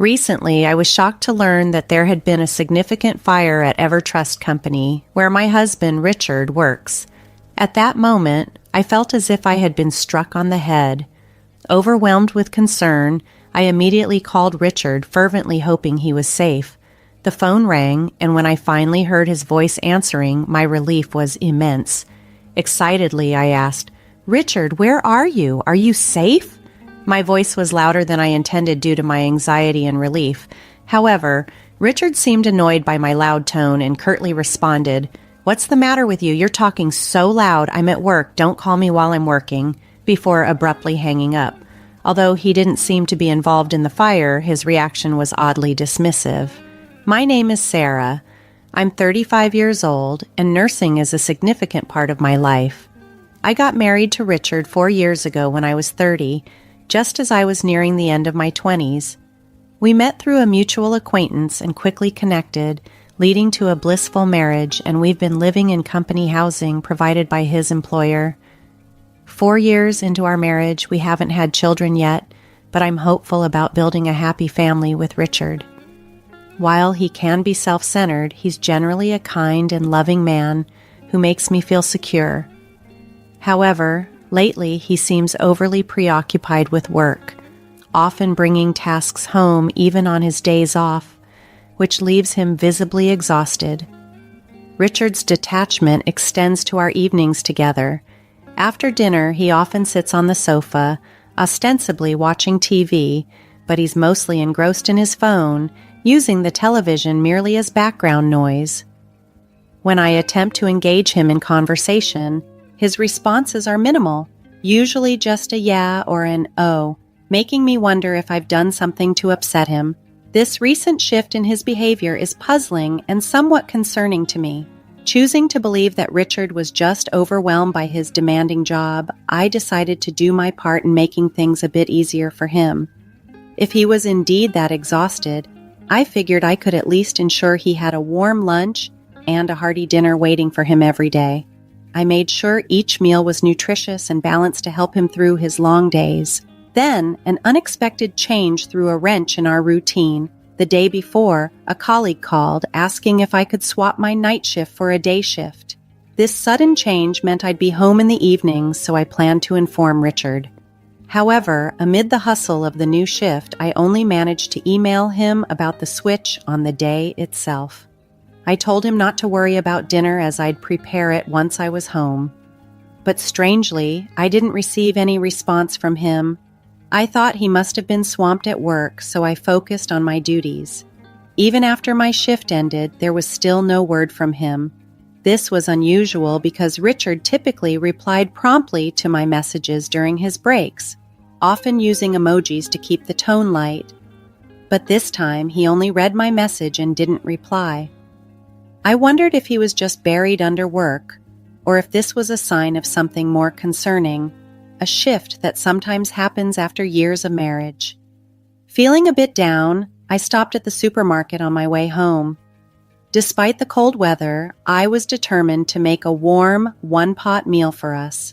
Recently, I was shocked to learn that there had been a significant fire at Evertrust Company, where my husband, Richard, works. At that moment, I felt as if I had been struck on the head. Overwhelmed with concern, I immediately called Richard, fervently hoping he was safe. The phone rang, and when I finally heard his voice answering, my relief was immense. Excitedly, I asked, "Richard, where are you? Are you safe?" My voice was louder than I intended due to my anxiety and relief. However, Richard seemed annoyed by my loud tone and curtly responded, "What's the matter with you? You're talking so loud. I'm at work. Don't call me while I'm working," before abruptly hanging up. Although he didn't seem to be involved in the fire, his reaction was oddly dismissive. My name is Sarah. I'm 35 years old, and nursing is a significant part of my life. I got married to Richard 4 years ago when I was 30, just as I was nearing the end of my 20s. We met through a mutual acquaintance and quickly connected, leading to a blissful marriage, and we've been living in company housing provided by his employer. 4 years into our marriage, we haven't had children yet, but I'm hopeful about building a happy family with Richard. While he can be self-centered, he's generally a kind and loving man who makes me feel secure. However, lately he seems overly preoccupied with work, often bringing tasks home even on his days off, which leaves him visibly exhausted. Richard's detachment extends to our evenings together. After dinner, he often sits on the sofa, ostensibly watching TV, but he's mostly engrossed in his phone, using the television merely as background noise. When I attempt to engage him in conversation, his responses are minimal, usually just a yeah or an oh, making me wonder if I've done something to upset him. This recent shift in his behavior is puzzling and somewhat concerning to me. Choosing to believe that Richard was just overwhelmed by his demanding job, I decided to do my part in making things a bit easier for him. If he was indeed that exhausted, I figured I could at least ensure he had a warm lunch and a hearty dinner waiting for him every day. I made sure each meal was nutritious and balanced to help him through his long days. Then, an unexpected change threw a wrench in our routine. The day before, a colleague called asking if I could swap my night shift for a day shift. This sudden change meant I'd be home in the evenings, so I planned to inform Richard. However, amid the hustle of the new shift, I only managed to email him about the switch on the day itself. I told him not to worry about dinner as I'd prepare it once I was home. But strangely, I didn't receive any response from him. I thought he must have been swamped at work, so I focused on my duties. Even after my shift ended, there was still no word from him. This was unusual because Richard typically replied promptly to my messages during his breaks, often using emojis to keep the tone light. But this time, he only read my message and didn't reply. I wondered if he was just buried under work, or if this was a sign of something more concerning, a shift that sometimes happens after years of marriage. Feeling a bit down, I stopped at the supermarket on my way home. Despite the cold weather, I was determined to make a warm, one-pot meal for us.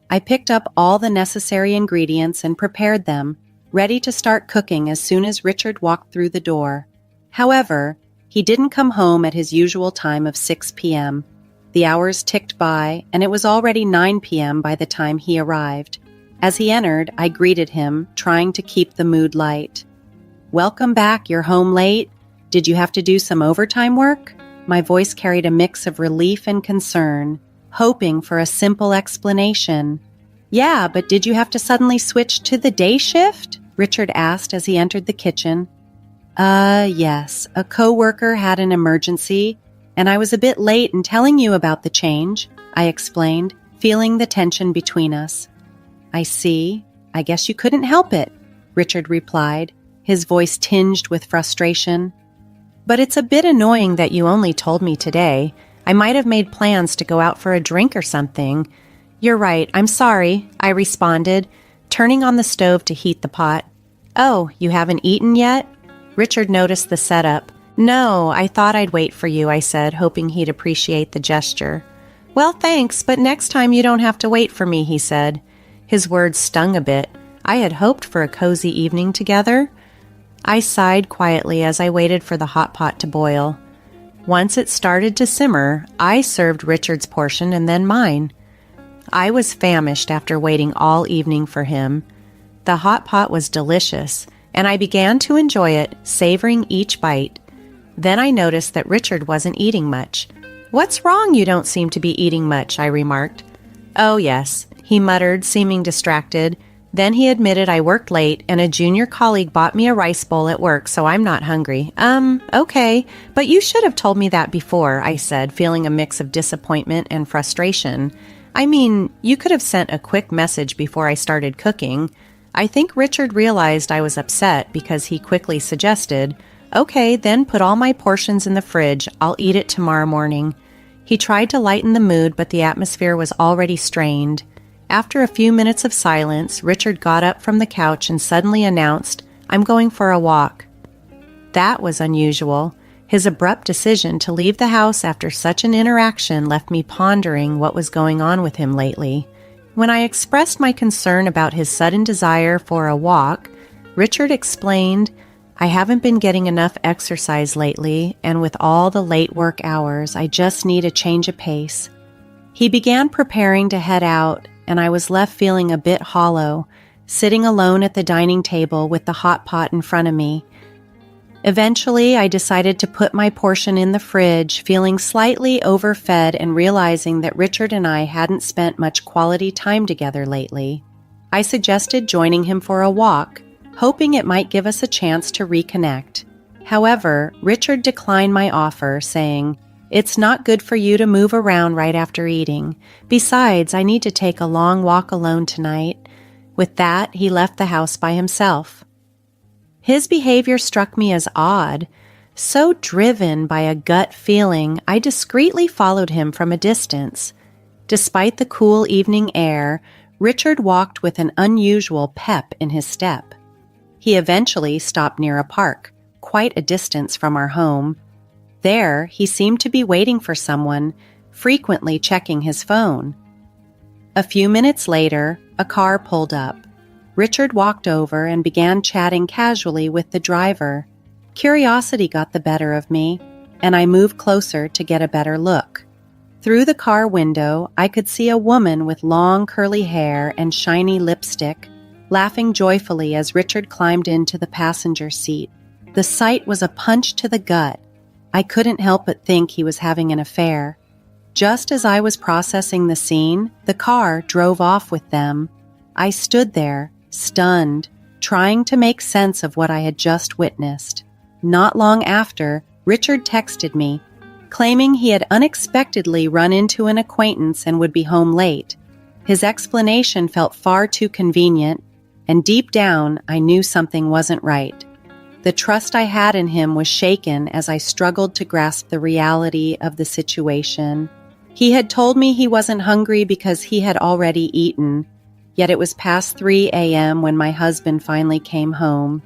I picked up all the necessary ingredients and prepared them, ready to start cooking as soon as Richard walked through the door. However, he didn't come home at his usual time of 6 p.m. The hours ticked by, and it was already 9 p.m. by the time he arrived. As he entered, I greeted him, trying to keep the mood light. "Welcome back, you're home late? Did you have to do some overtime work?" My voice carried a mix of relief and concern, hoping for a simple explanation. "Yeah, but did you have to suddenly switch to the day shift?" Richard asked as he entered the kitchen. Yes, a coworker had an emergency, and I was a bit late in telling you about the change," I explained, feeling the tension between us. "I see. I guess you couldn't help it," Richard replied, his voice tinged with frustration. "But it's a bit annoying that you only told me today. I might have made plans to go out for a drink or something." "You're right. I'm sorry," I responded, turning on the stove to heat the pot. "Oh, you haven't eaten yet?" Richard noticed the setup. "No, I thought I'd wait for you," I said, hoping he'd appreciate the gesture. "Well, thanks, but next time you don't have to wait for me," he said. His words stung a bit. I had hoped for a cozy evening together. I sighed quietly as I waited for the hot pot to boil. Once it started to simmer, I served Richard's portion and then mine. I was famished after waiting all evening for him. The hot pot was delicious, and I began to enjoy it, savoring each bite. Then I noticed that Richard wasn't eating much. "What's wrong? You don't seem to be eating much," I remarked. "Oh, yes," he muttered, seeming distracted. Then he admitted I worked late and a junior colleague bought me a rice bowl at work, so I'm not hungry. Okay, but you should have told me that before," I said, feeling a mix of disappointment and frustration. "I mean, you could have sent a quick message before I started cooking." I think Richard realized I was upset because he quickly suggested, "Okay, then put all my portions in the fridge. I'll eat it tomorrow morning." He tried to lighten the mood, but the atmosphere was already strained. After a few minutes of silence, Richard got up from the couch and suddenly announced, "I'm going for a walk." That was unusual. His abrupt decision to leave the house after such an interaction left me pondering what was going on with him lately. When I expressed my concern about his sudden desire for a walk, Richard explained, "I haven't been getting enough exercise lately, and with all the late work hours, I just need a change of pace." He began preparing to head out, and I was left feeling a bit hollow, sitting alone at the dining table with the hot pot in front of me. Eventually, I decided to put my portion in the fridge, feeling slightly overfed and realizing that Richard and I hadn't spent much quality time together lately. I suggested joining him for a walk, hoping it might give us a chance to reconnect. However, Richard declined my offer, saying, "It's not good for you to move around right after eating. Besides, I need to take a long walk alone tonight." With that, he left the house by himself. His behavior struck me as odd. So driven by a gut feeling, I discreetly followed him from a distance. Despite the cool evening air, Richard walked with an unusual pep in his step. He eventually stopped near a park, quite a distance from our home. There, he seemed to be waiting for someone, frequently checking his phone. A few minutes later, a car pulled up. Richard walked over and began chatting casually with the driver. Curiosity got the better of me, and I moved closer to get a better look. Through the car window, I could see a woman with long curly hair and shiny lipstick, laughing joyfully as Richard climbed into the passenger seat. The sight was a punch to the gut. I couldn't help but think he was having an affair. Just as I was processing the scene, the car drove off with them. I stood there, stunned, trying to make sense of what I had just witnessed. Not long after, Richard texted me, claiming he had unexpectedly run into an acquaintance and would be home late. His explanation felt far too convenient, and deep down, I knew something wasn't right. The trust I had in him was shaken as I struggled to grasp the reality of the situation. He had told me he wasn't hungry because he had already eaten, yet it was past 3 a.m. when my husband finally came home.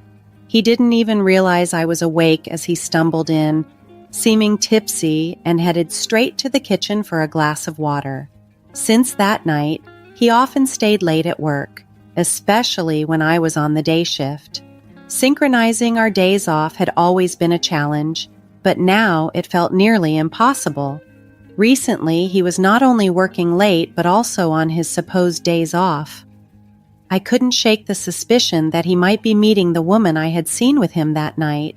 He didn't even realize I was awake as he stumbled in, seeming tipsy, and headed straight to the kitchen for a glass of water. Since that night, he often stayed late at work, especially when I was on the day shift. Synchronizing our days off had always been a challenge, but now it felt nearly impossible. Recently, he was not only working late, but also on his supposed days off. I couldn't shake the suspicion that he might be meeting the woman I had seen with him that night.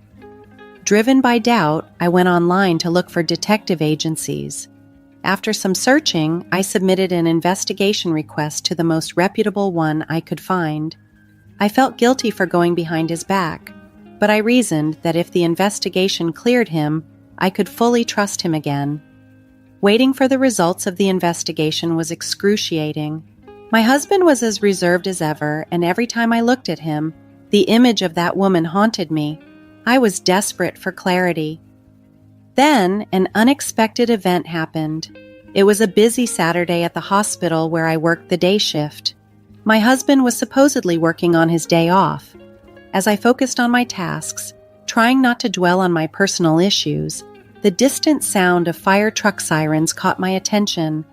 Driven by doubt, I went online to look for detective agencies. After some searching, I submitted an investigation request to the most reputable one I could find. I felt guilty for going behind his back, but I reasoned that if the investigation cleared him, I could fully trust him again. Waiting for the results of the investigation was excruciating. My husband was as reserved as ever, and every time I looked at him, the image of that woman haunted me. I was desperate for clarity. Then, an unexpected event happened. It was a busy Saturday at the hospital where I worked the day shift. My husband was supposedly working on his day off. As I focused on my tasks, trying not to dwell on my personal issues, the distant sound of fire truck sirens caught my attention.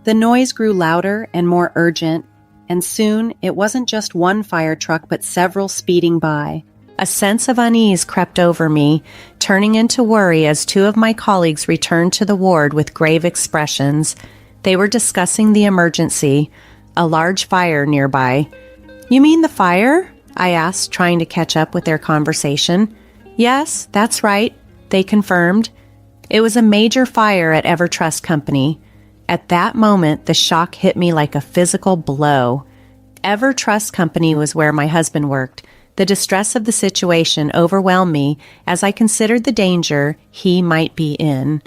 The noise grew louder and more urgent, and soon it wasn't just one fire truck but several speeding by. A sense of unease crept over me, turning into worry as two of my colleagues returned to the ward with grave expressions. They were discussing the emergency, a large fire nearby. "You mean the fire?" I asked, trying to catch up with their conversation. "Yes, that's right," they confirmed. It was a major fire at EverTrust Company. At that moment, the shock hit me like a physical blow. EverTrust Company was where my husband worked. The distress of the situation overwhelmed me as I considered the danger he might be in.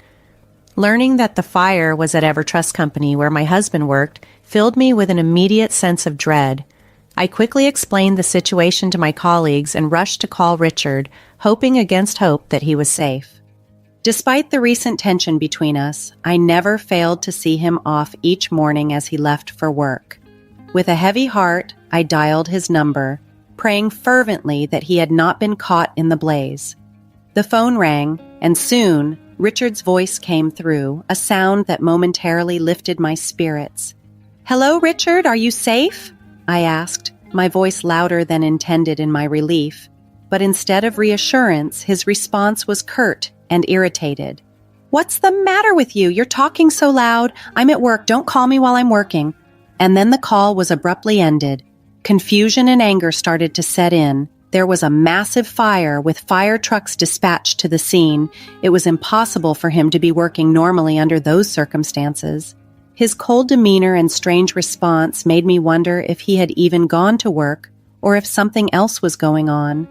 Learning that the fire was at EverTrust Company where my husband worked filled me with an immediate sense of dread. I quickly explained the situation to my colleagues and rushed to call Richard, hoping against hope that he was safe. Despite the recent tension between us, I never failed to see him off each morning as he left for work. With a heavy heart, I dialed his number, praying fervently that he had not been caught in the blaze. The phone rang, and soon Richard's voice came through, a sound that momentarily lifted my spirits. "Hello, Richard, are you safe?" I asked, my voice louder than intended in my relief. But instead of reassurance, his response was curt and irritated. "What's the matter with you? You're talking so loud. I'm at work. Don't call me while I'm working." And then the call was abruptly ended. Confusion and anger started to set in. There was a massive fire with fire trucks dispatched to the scene. It was impossible for him to be working normally under those circumstances. His cold demeanor and strange response made me wonder if he had even gone to work or if something else was going on.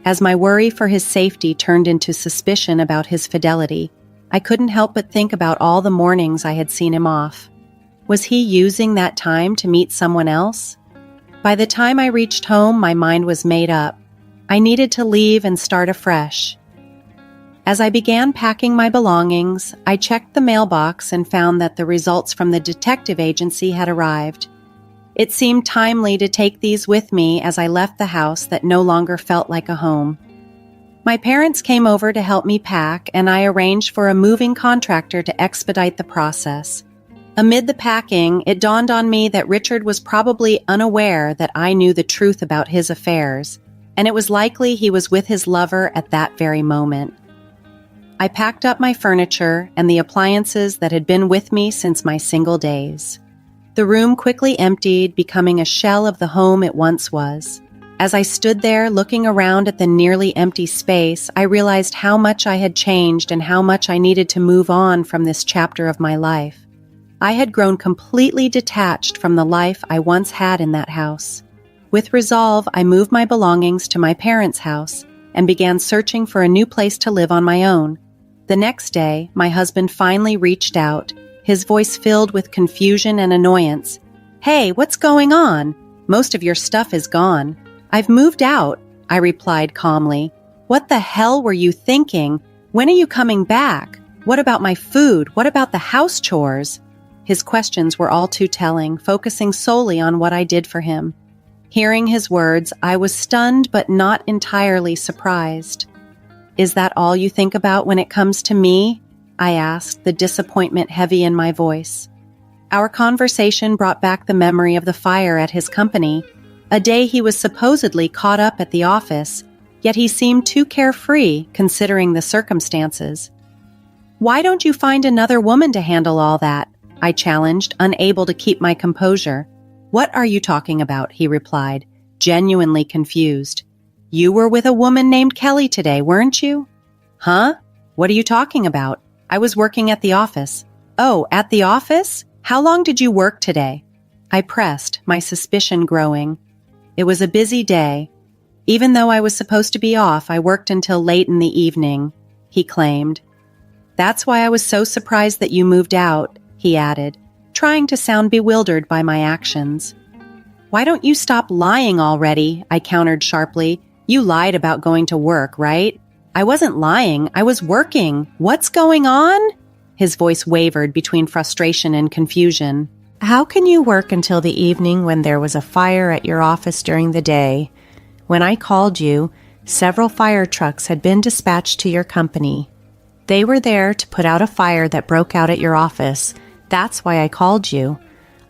As my worry for his safety turned into suspicion about his fidelity, I couldn't help but think about all the mornings I had seen him off. Was he using that time to meet someone else? By the time I reached home, my mind was made up. I needed to leave and start afresh. As I began packing my belongings, I checked the mailbox and found that the results from the detective agency had arrived. It seemed timely to take these with me as I left the house that no longer felt like a home. My parents came over to help me pack, and I arranged for a moving contractor to expedite the process. Amid the packing, it dawned on me that Richard was probably unaware that I knew the truth about his affairs, and it was likely he was with his lover at that very moment. I packed up my furniture and the appliances that had been with me since my single days. The room quickly emptied, becoming a shell of the home it once was. As I stood there looking around at the nearly empty space, I realized how much I had changed and how much I needed to move on from this chapter of my life. I had grown completely detached from the life I once had in that house. With resolve, I moved my belongings to my parents' house and began searching for a new place to live on my own. The next day, my husband finally reached out, his voice filled with confusion and annoyance. "Hey, what's going on? Most of your stuff is gone." "I've moved out," I replied calmly. "What the hell were you thinking? When are you coming back? What about my food? What about the house chores?" His questions were all too telling, focusing solely on what I did for him. Hearing his words, I was stunned but not entirely surprised. "Is that all you think about when it comes to me?" I asked, the disappointment heavy in my voice. Our conversation brought back the memory of the fire at his company, a day he was supposedly caught up at the office, yet he seemed too carefree considering the circumstances. "Why don't you find another woman to handle all that?" I challenged, unable to keep my composure. "What are you talking about?" he replied, genuinely confused. "You were with a woman named Kelly today, weren't you?" "Huh? What are you talking about? I was working at the office." "Oh, at the office? How long did you work today?" I pressed, my suspicion growing. "It was a busy day. Even though I was supposed to be off, I worked until late in the evening," he claimed. "That's why I was so surprised that you moved out," he added, trying to sound bewildered by my actions. "Why don't you stop lying already?" I countered sharply. "You lied about going to work, right?" "I wasn't lying. I was working. What's going on?" His voice wavered between frustration and confusion. "How can you work until the evening when there was a fire at your office during the day? When I called you, several fire trucks had been dispatched to your company. They were there to put out a fire that broke out at your office. That's why I called you.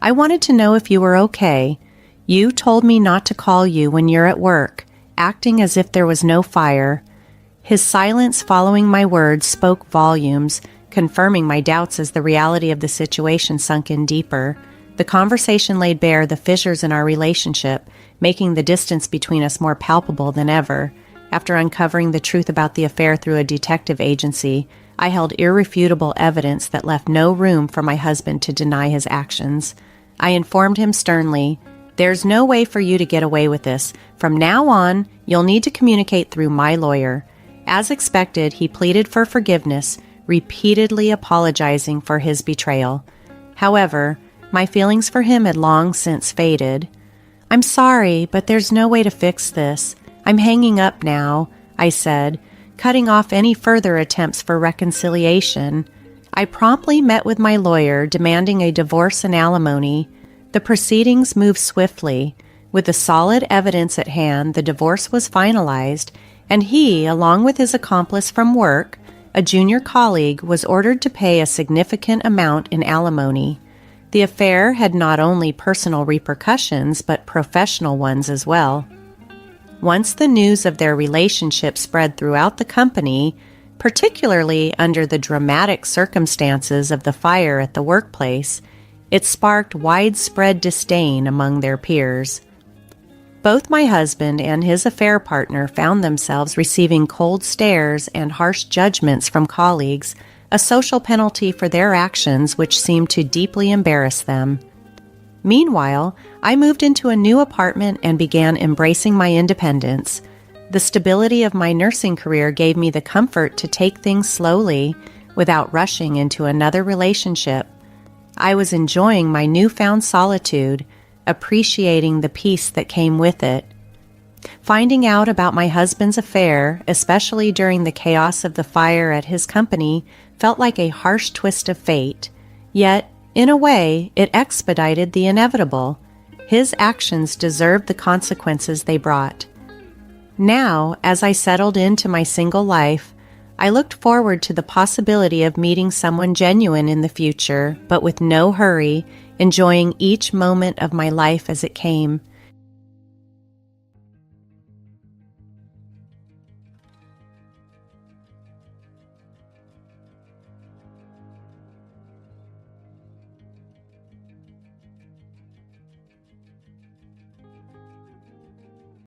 I wanted to know if you were okay. You told me not to call you when you're at work, acting as if there was no fire. His silence following my words spoke volumes, confirming my doubts as the reality of the situation sunk in deeper. The conversation laid bare the fissures in our relationship, making the distance between us more palpable than ever. After uncovering the truth about the affair through a detective agency, I held irrefutable evidence that left no room for my husband to deny his actions. I informed him sternly, "There's no way for you to get away with this. From now on, you'll need to communicate through my lawyer." As expected, he pleaded for forgiveness, repeatedly apologizing for his betrayal. However, my feelings for him had long since faded. "I'm sorry, but there's no way to fix this. I'm hanging up now," I said, cutting off any further attempts for reconciliation. I promptly met with my lawyer, demanding a divorce and alimony. The proceedings moved swiftly. With the solid evidence at hand, the divorce was finalized, and he, along with his accomplice from work, a junior colleague, was ordered to pay a significant amount in alimony. The affair had not only personal repercussions, but professional ones as well. Once the news of their relationship spread throughout the company, particularly under the dramatic circumstances of the fire at the workplace, it sparked widespread disdain among their peers. Both my husband and his affair partner found themselves receiving cold stares and harsh judgments from colleagues, a social penalty for their actions which seemed to deeply embarrass them. Meanwhile, I moved into a new apartment and began embracing my independence. The stability of my nursing career gave me the comfort to take things slowly without rushing into another relationship. I was enjoying my newfound solitude, appreciating the peace that came with it. Finding out about my husband's affair, especially during the chaos of the fire at his company, felt like a harsh twist of fate. Yet, in a way, it expedited the inevitable. His actions deserved the consequences they brought. Now, as I settled into my single life, I looked forward to the possibility of meeting someone genuine in the future, but with no hurry, enjoying each moment of my life as it came.